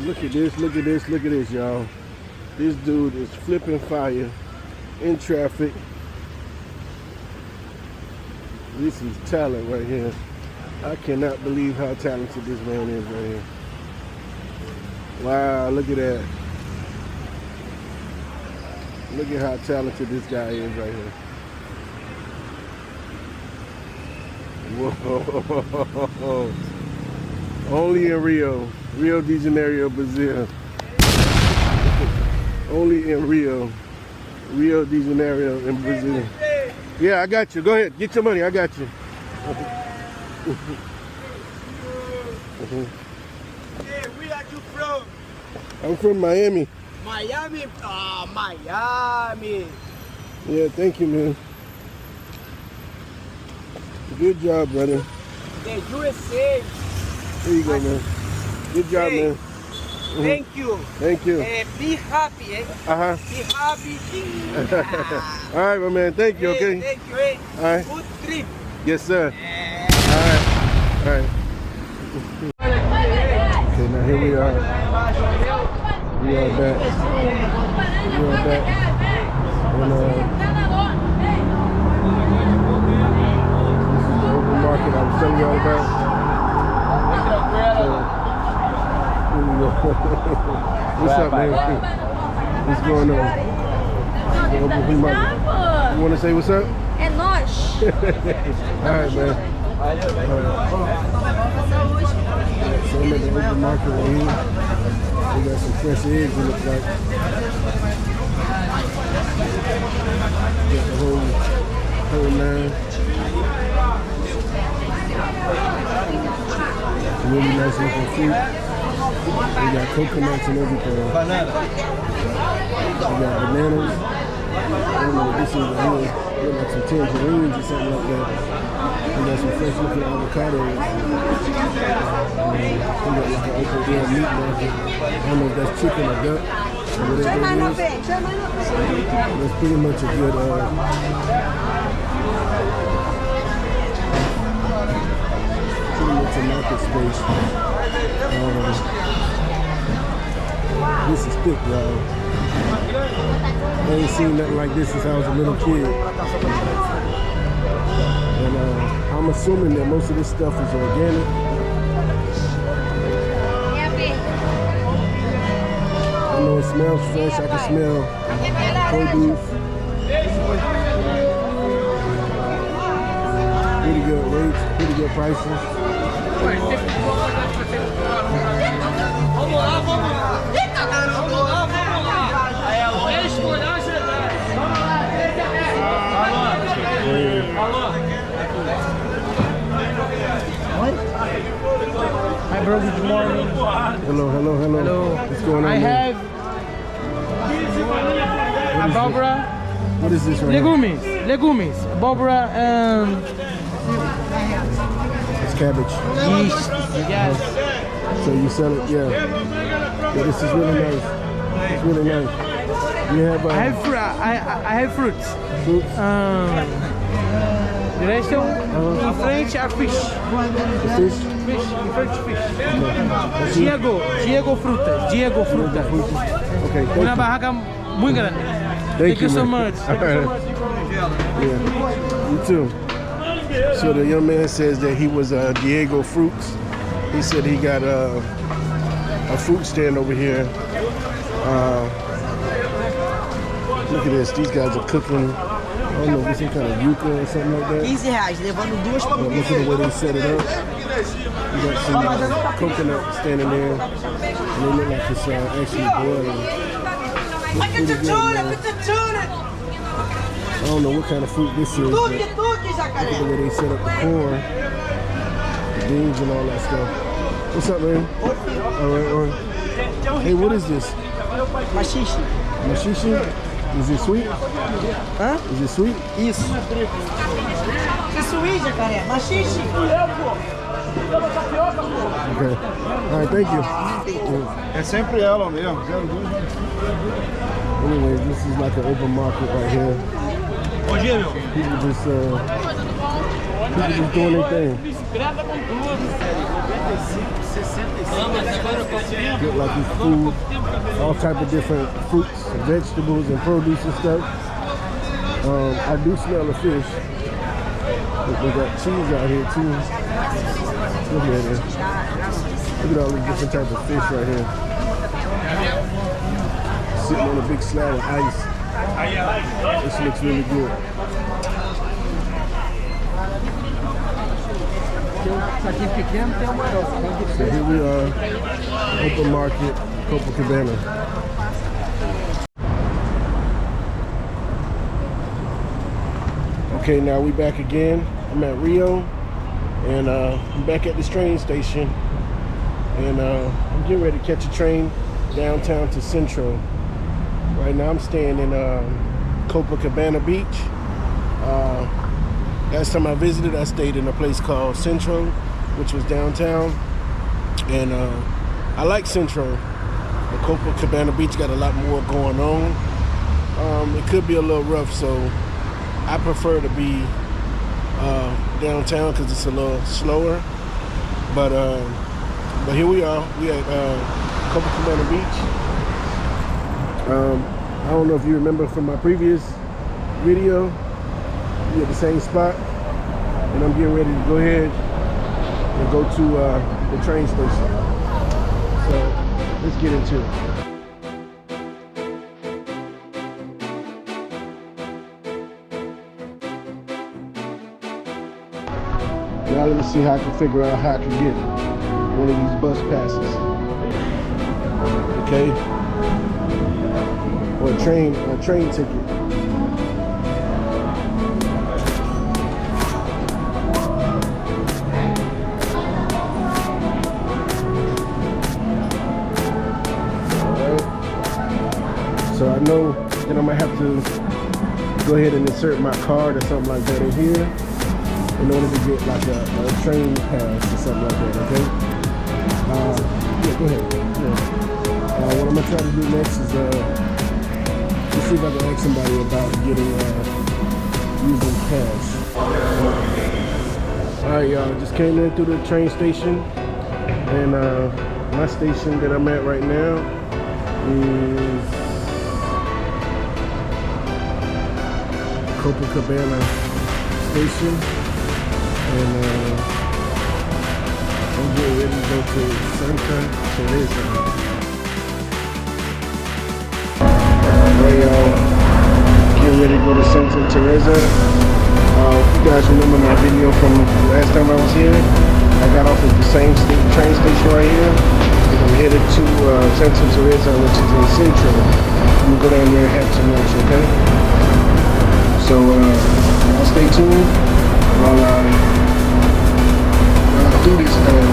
Look at this, look at this, look at this, y'all. This dude is flipping fire in traffic. This is talent right here. I cannot believe how talented this man is right here. Wow, look at that. Look at how talented this guy is right here. Whoa. Only in Rio de Janeiro, Brazil. Only in Rio de Janeiro in Brazil. Yeah, I got you. Go ahead, get your money. I got you. Hey, where are you from? I'm from Miami. Miami? Ah, Miami. Yeah, thank you, man. Good job, brother. The USA. Here you go, man. Good job, Hey, man. Thank you. Thank you. Be happy, eh? Uh-huh. Be happy. All right, my man. Thank you, okay? Thank you, eh? All right. Good trip. Yes, sir. All right. All right. Okay, now here we are. We are back. We are back. And, this is the open market I was telling you all about. So, here we go. What's up, man? What's going on? The open market. You want to say what's up? É nós. All right, man. All right. So I'm at the open market right here. We got some fresh eggs, it looks like. Got the whole nine. Really nice looking fruit. We got coconuts and everything. We got bananas. I don't know what this is, but here, look like some tangerines or something like that. We got some fresh looking avocados. We got like an open air meat market. I don't know if that's chicken or duck or whatever it is. That's pretty much a good pretty much a market space. This is thick, y'all. I ain't seen nothing like this since I was a little kid. And I'm assuming that most of this stuff is organic. I know it smells fresh. I can smell produce. Pretty good rates, pretty good prices. Hi bro, good morning. Hello. Hello. What's going on? I have abóbora. What is this right Legumes. Abóbora and It's cabbage. yes. So you sell it, yeah. This is really nice. It's really nice. You have I have fruits. fruits. The rest in French are fish. Fish. Fish, in French fish. Okay. Diego frutas. Okay, thank Una you. barraca muy grande. Thank you so man. much. Yeah, you too. So the young man says that he was Diego Fruits. He said he got a fruit stand over here. Look at this. These guys are cooking. I don't know if it's some kind of yuca or something like that. R$15, levando duas para But look at the way they set it up. You got some coconut standing there. And they look like it's actually boiling. Looks pretty good, man. I don't know what kind of fruit this is, but look at the way they set up the corn, the beans and all that stuff. What's up, man? All right. Hey, what is this? Machixe. Mashishi? Is it sweet? Hã? Is it sweet? Isso. Isso aí, jacaré. Machixe. Okay. All right, thank you. É sempre ela mesmo. Anyways, this is like an open market right here. People just People just doing their thing. Get like this food, all type of different fruits, and vegetables, and produce and stuff. I do smell the fish. They got cheese out here too. Look at it. Look at all these different types of fish right here. Sitting on a big slab of ice. This looks really good. So here we are, open market, Copacabana. Okay, now we back again. I'm at Rio, and I'm back at this train station, and I'm getting ready to catch a train downtown to Centro. Right now I'm staying in Copacabana Beach. Last time I visited, I stayed in a place called Centro, which was downtown, and I like Centro. The Copacabana Beach got a lot more going on. It could be a little rough, so I prefer to be downtown because it's a little slower. But here we are. We at Copacabana Beach. I don't know if you remember from my previous video. We at the same spot, and I'm getting ready to go ahead and go to the train station. So let's get into it. Now let me see how I can figure out how I can get one of these bus passes. Okay, or a train ticket. So I know that I might have to go ahead and insert my card or something like that in here in order to get like a train pass or something like that, okay? Yeah, go ahead. Yeah. What I'm gonna try to do next is let's see if I can ask somebody about getting using cash. Alright, y'all, just came in through the train station, and my station that I'm at right now is Copacabana station, and I'm getting ready to go to Centro. Alright, y'all, getting ready to go to Centro. You guys remember my video from last time I was here? I got off at the same train station right here, and I'm headed to Centro, which is in Centro. I'm gonna go down there and have some lunch, okay? So I'll stay tuned while I do this thing.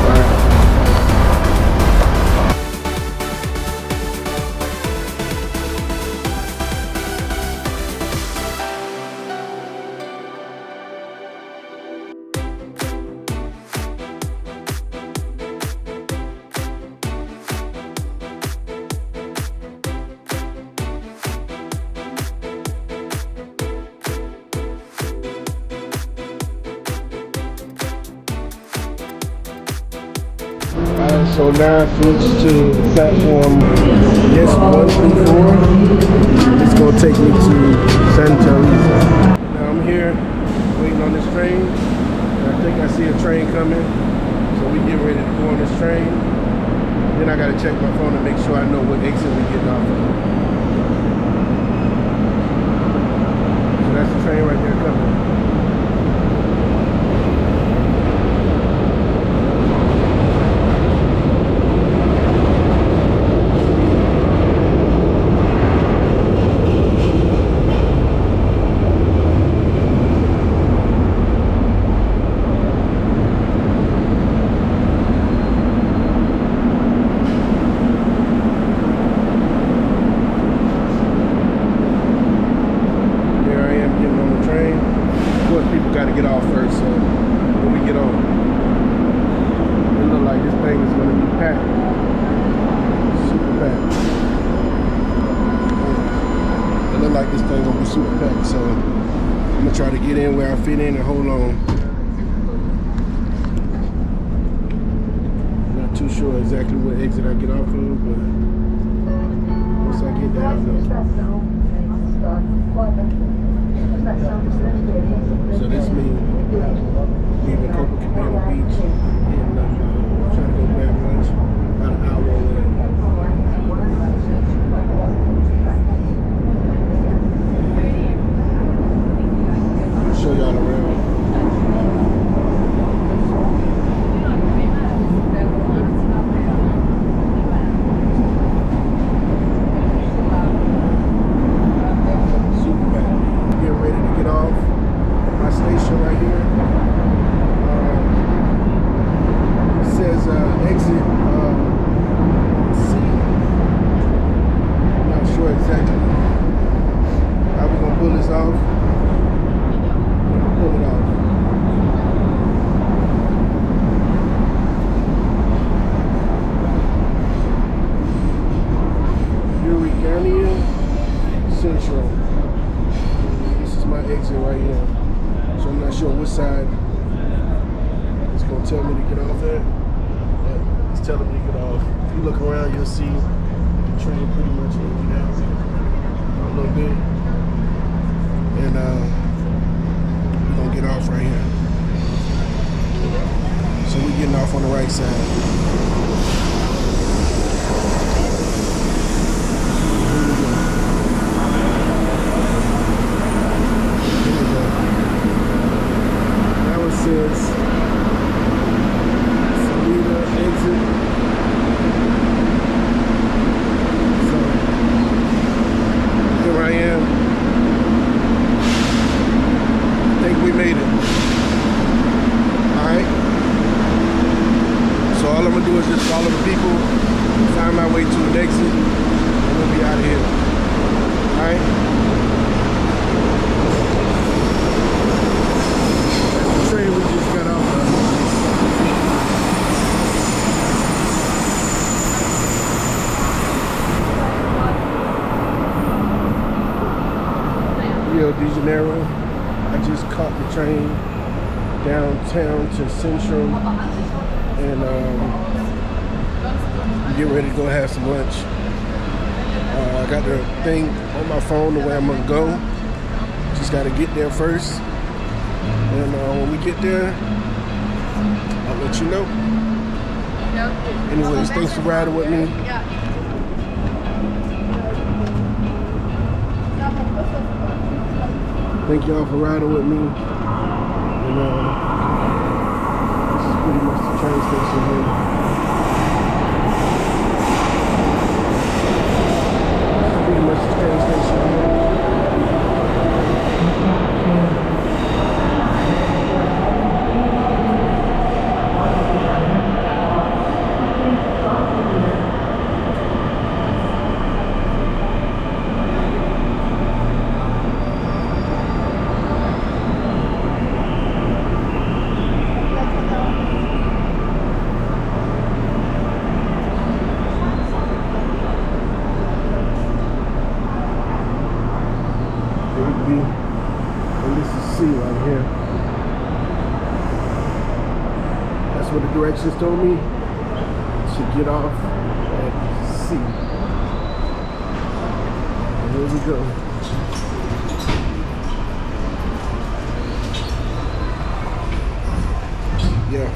Alright. So now I switched to platform S134. It's going to take me to Centro. Now I'm here waiting on this train. And I think I see a train coming. So we get ready to go on this train. Then I got to check my phone to make sure I know what exit we're getting off of. So that's the train right there coming. Here I am getting on the train. gonna try to get in where I fit in and hold on. Not too sure exactly what exit I get off of, but once I get down there. So this means leaving Copacabana Beach and trying to go grab lunch about an hour away. I'll show y'all around. Centro. This is my exit right here. So I'm not sure which side it's going to tell me to get off at. But it's telling me to get off. If you look around, you'll see the train pretty much empty out a little bit. And we're going to get off right here. So we're getting off on the right side. Says Salida exit. So here I am. I think we made it. Alright. So all I'm gonna do is just follow the people, find my way to an exit, and we'll be out of here. Alright? Train we just got off of. Rio de Janeiro. I just caught the train downtown to Centro and get ready to go have some lunch. I got the thing on my phone the way I'm gonna go. Just gotta get there first. And when we get there, I'll let you know. Anyways, thanks for riding with me. Thank y'all for riding with me. And this is pretty much the train station here. Pretty much the train station here. And this is C right here. That's what the directions told me. To get off at C. And here we go. Yeah.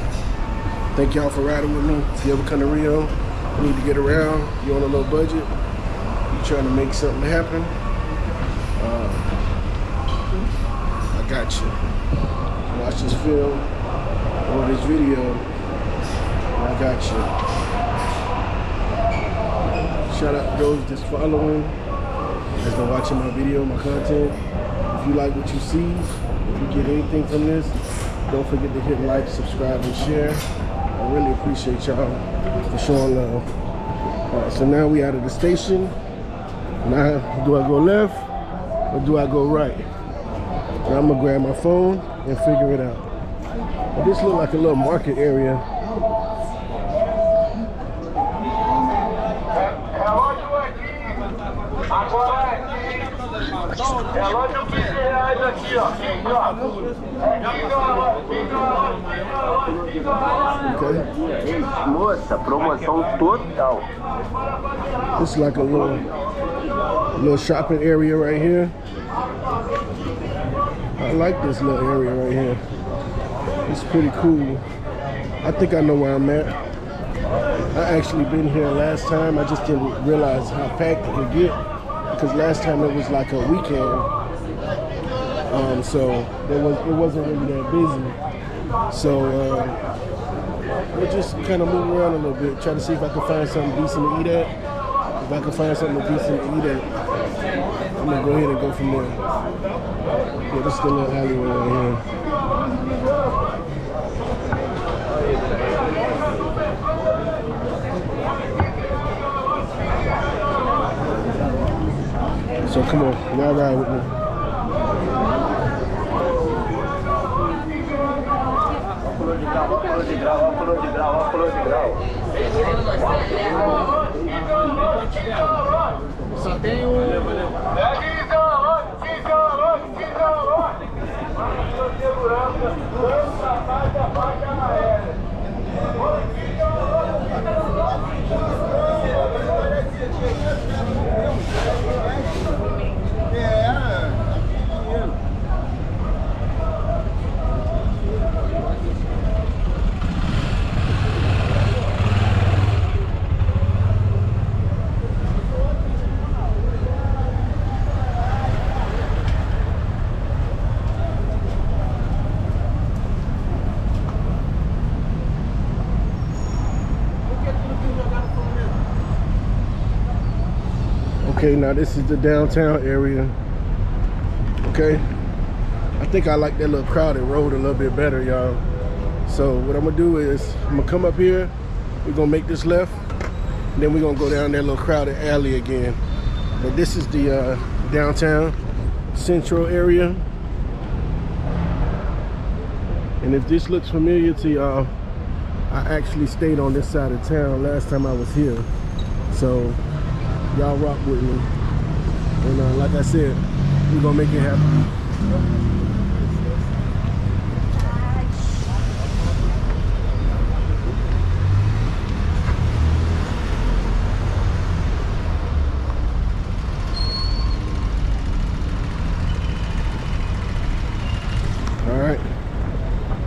Thank y'all for riding with me. If you ever come to Rio, you need to get around, you're on a low budget, you're trying to make something happen. I got you. Watch this film or this video. I got you. Shout out to those that's following, that's been watching my video, my content. If you like what you see, if you get anything from this, don't forget to hit like, subscribe, and share. I really appreciate y'all for showing love. Alright, so now we out of the station. Now, do I go left or do I go right? Now I'm gonna grab my phone and figure it out. But this looks like a little market area. Relógio R$15 aqui, ó. Quem Okay. Moça, promoção total. This is like a little shopping area right here. I like this little area right here. It's pretty cool. I think I know where I'm at. I actually been here last time. I just didn't realize how packed it could get because last time it was like a weekend. So it wasn't really that busy. So we'll just kind of move around a little bit, try to see if I can find something decent to eat at. If I can find something decent to eat at, I'm gonna go ahead and go from there. Yeah, this is the little alleyway right here. So come on, y'all ride with me. Só tem o... Okay, now this is the downtown area. Okay, I think I like that little crowded road a little bit better, y'all. So what I'm gonna do is I'm gonna come up here, we're gonna make this left, and then we're gonna go down that little crowded alley again. But this is the downtown Centro area. And if this looks familiar to y'all, I actually stayed on this side of town last time I was here. So y'all rock with me. And like I said, we're gonna make it happen. All right,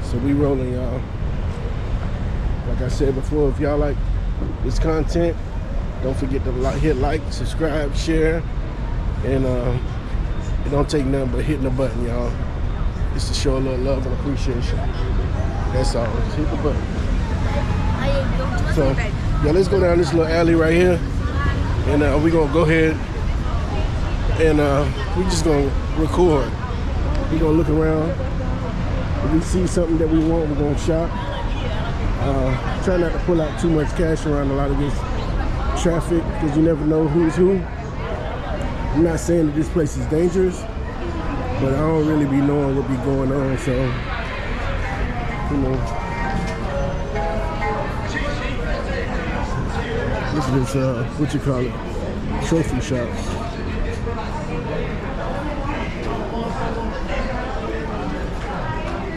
so we rolling, y'all. Like I said before, if y'all like this content, don't forget to hit like, subscribe, share, and it don't take nothing but hitting the button, y'all. Just to show a little love and appreciation. That's all. Just hit the button. So, yeah, let's go down this little alley right here, and we're gonna go ahead and we're just gonna record. We're gonna look around. If we see something that we want, we're gonna shop. Try not to pull out too much cash around a lot of this traffic because you never know who's who. I'm not saying that this place is dangerous, but I don't really be knowing what be going on, so you know. This is what you call it, trophy shop.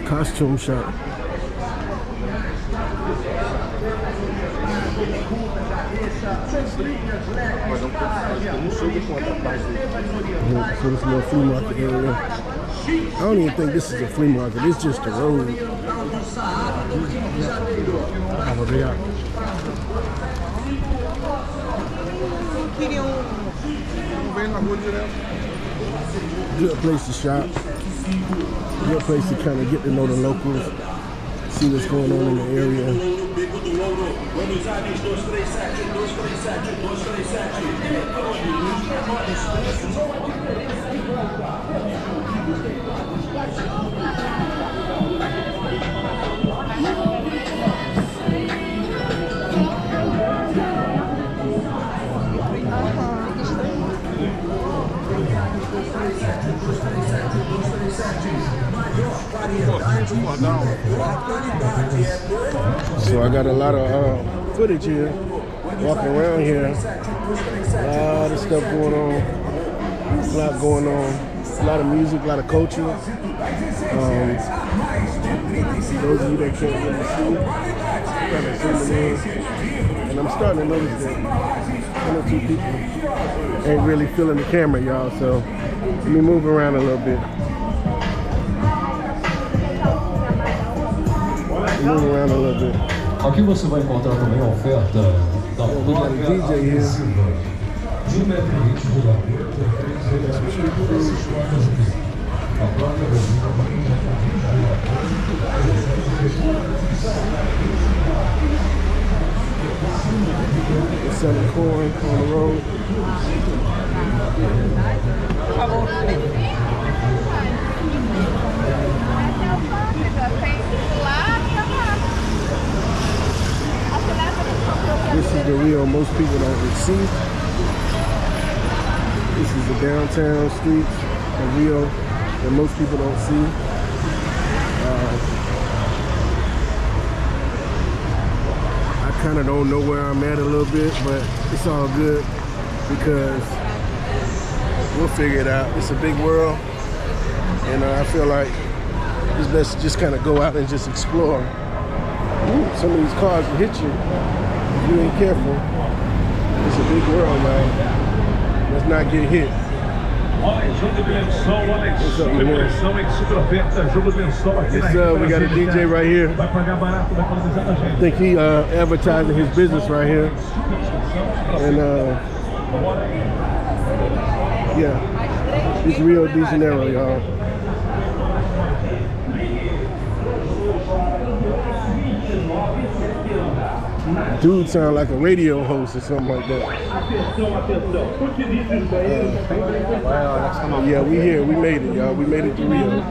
Costume shop. So this little flea market area. I don't even think this is a flea market. It's just a road. Good place to shop. Good place to kind of get to know the locals, see what's going on in the area. So I got a lot of footage here, walking around here. A lot of stuff going on, a lot going on, a lot of music, a lot of culture. Those of you that can't really see, kind of zooming in. And I'm starting to notice that one or two people ain't really feeling the camera, y'all. So let me move around a little bit. Move around a little bit. Aqui você vai encontrar também a oferta da fotografia agressiva de 1,20 m de largura por 3,6 a placa They're selling corn on the road. This is the Rio most people don't see. This is the downtown streets of Rio that most people don't see. I kind of don't know where I'm at a little bit, but it's all good because we'll figure it out. It's a big world, and I feel like it's best to just kind of go out and just explore. Ooh, some of these cars will hit you if you ain't careful. It's a big world, y'all. Let's not get hit. Jogo de dimensão, Alex. Demolição em super oferta. Jogo de dimensão aqui na We got a DJ right here. Vai pagar barato, vai economizar da gente. I think he advertising his business right here. And yeah, it's Rio de Janeiro, y'all. Dude sound like a radio host or something like that. Yeah, we here. We made it, y'all. We made it to Rio.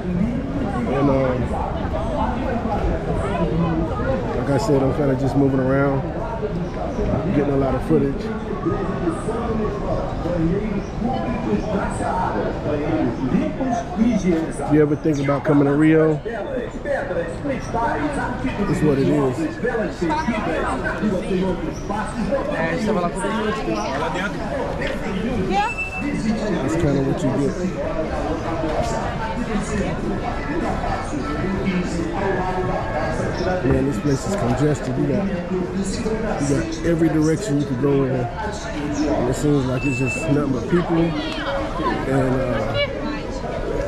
And like I said, I'm kind of just moving around, getting a lot of footage. If you ever think about coming to Rio, it's what it is. That's kind of what you get. Man, this place is congested. You got every direction you could go in. And it seems like it's just nothing but people. And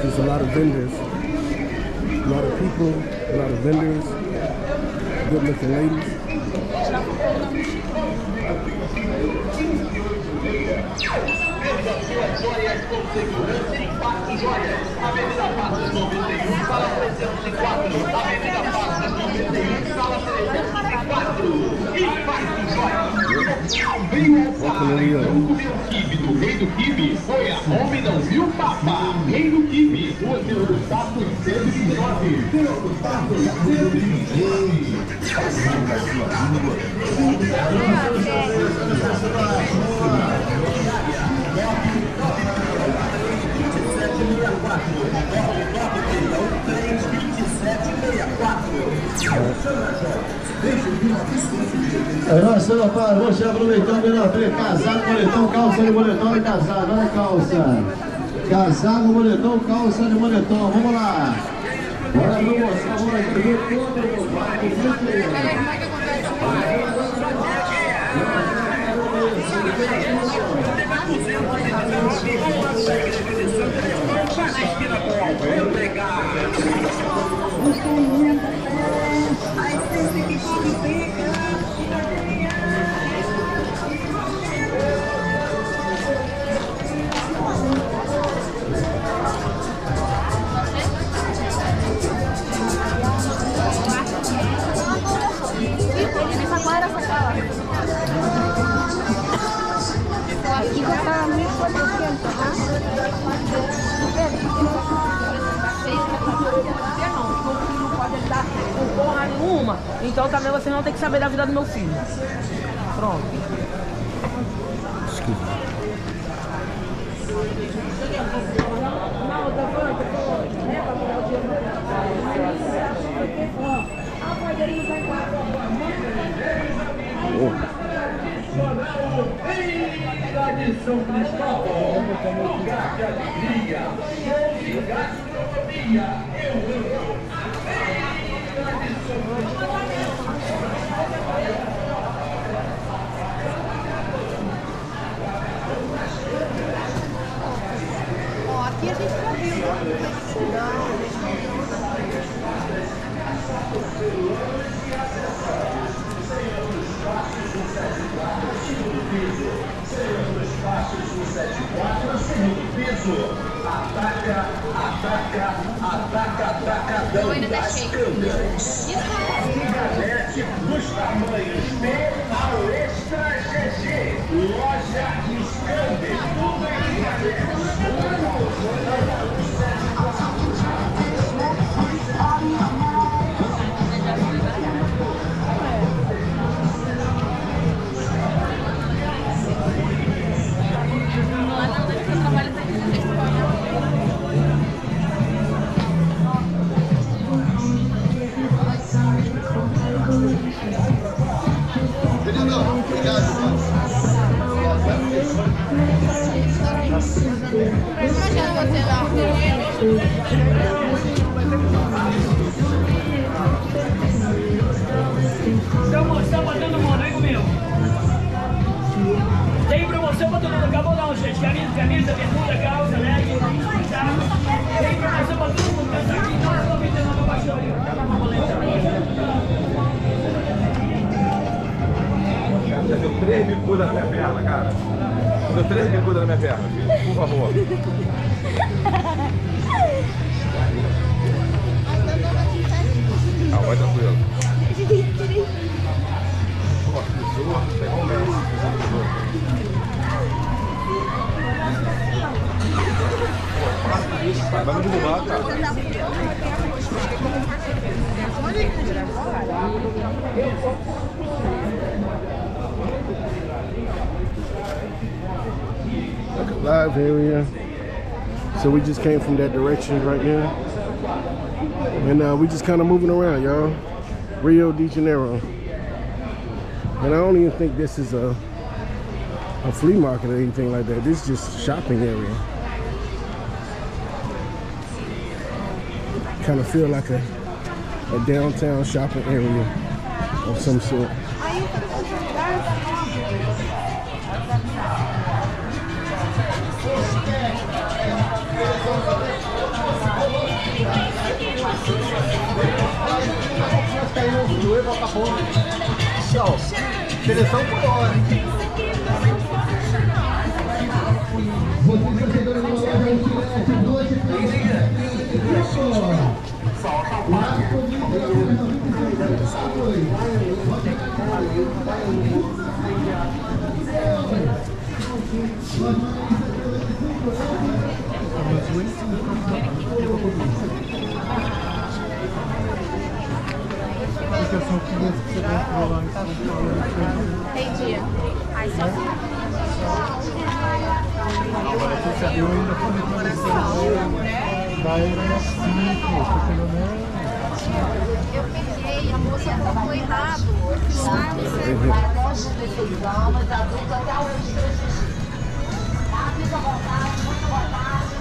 there's a lot of vendors. A lot of people, a lot of vendors, good looking ladies. Welcome to Rio. O rei do quibe foi a Home, não viu, papá? Rei do quibe, Rua Senhor Tato 129. Senhor Tato 129. Nossa, rapaz, vou aproveitando o menor casaco, moletom, calça de moletom e casaco. Olha a calça. Casaco, moletom, calça de moletom. Vamos lá. Bora pro moção, vamos aqui. Aqui já está 1.400, não pode dar porra nenhuma. Então também você não tem que saber da vida do meu filho. Pronto. tradicional Ilha de São Cristóvão, lugar de alegria, show de gastronomia, Ilha de São Cristóvão. Ó, aqui a gente já viu, Atacadão das câmeras. Gigante dos tamanhos B ao Extra GG. Loja Scambi. Tudo em Promoção pra todo mundo, vem comigo. Tem promoção pra todo mundo, acabou não, gente. Camisa, bermuda, calça, legging, tá? Tem promoção pra todo mundo, pensa aqui, não, 99 abaixou ali. Já deu 3 bicudas na minha perna, cara. Deu 3 bicudas na minha perna, filho. Por favor. Vai tranquilo. Pô, que zorro, pegou o Messi. Vai me derrubar, cara. Live area. So we just came from that direction right now. And we just kind of moving around, y'all. Rio de Janeiro. And I don't even think this is a flea market or anything like that. This is just shopping area. Kind of feel like a downtown shopping area of some sort. Seleção por hora, hein? Entendi. Aí só Eu ainda falei pra você, daí era 5, pelo menos. eu peguei, a moça colocou errado. Lá no celular, 16 anos, adulto até os 3 anos. Fica à vontade, muito boa tarde,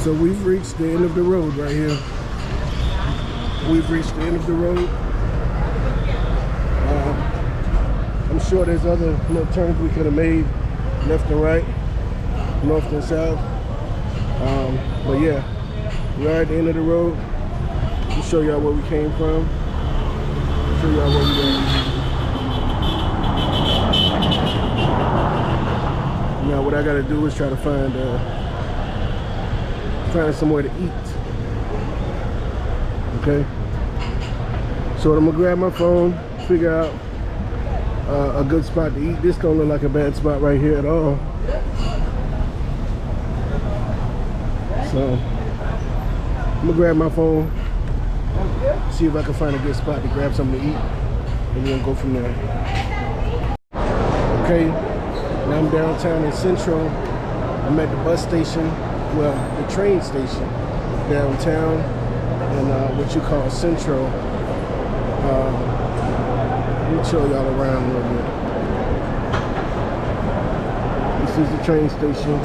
So we've reached the end of the road right here. We've reached the end of the road. I'm sure there's other little turns we could have made, left and right, north and south. But yeah, we're at the end of the road. We'll show y'all where we came from. Show y'all where we going. Now what I gotta do is try to find somewhere to eat. Okay, so I'm gonna grab my phone, figure out a good spot to eat. This don't look like a bad spot right here at all. So I'm gonna grab my phone, see if I can find a good spot to grab something to eat, and we'll go from there. Okay, now I'm downtown in Centro. I'm at the bus station, well, the train station downtown, and what you call Centro. Let me show y'all around a little bit. This is the train station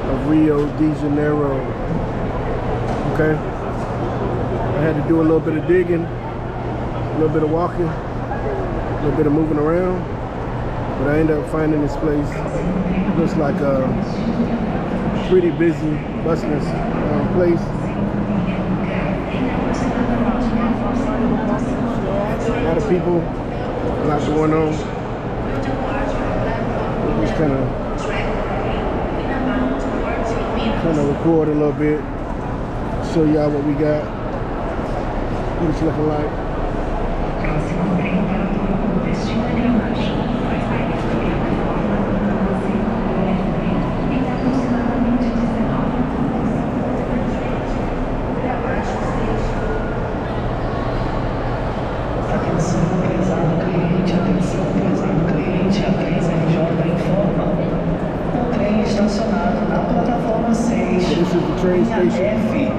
of Rio de Janeiro. Okay, I had to do a little bit of digging, a little bit of walking, a little bit of moving around, but I ended up finding this place. It looks like a pretty busy business place. A lot of people, a lot going on. We'll just kind of record a little bit, show y'all what we got, what it's looking like. Train station.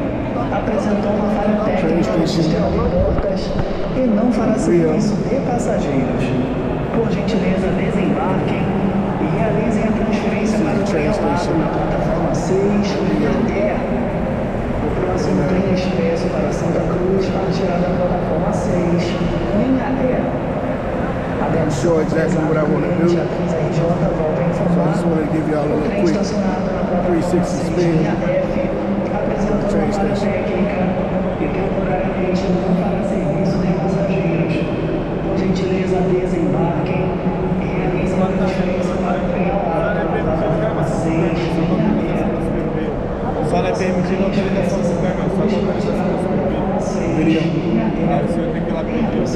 Apresentou uma falha técnica no sistema de portas e não fará serviço de passageiros. Por gentileza, desembarquem e realizem a transferência para o trem ao lado na plataforma 6 linha E. O próximo trem expresso para Santa Cruz partirá da plataforma 6 linha E. I'm sure exactly what I want to do, so I just want to give y'all a little quick 360 spin at the train station. E temporariamente não fará serviço de passageiros. Por gentileza, desembarquem e realizem a transferência para o trem ao lado da plataforma 6 linha E. Só não é permitido a autorização do supermercado, só com autorização do supermercado. Video. Aí você vai ter que ir lá pedir.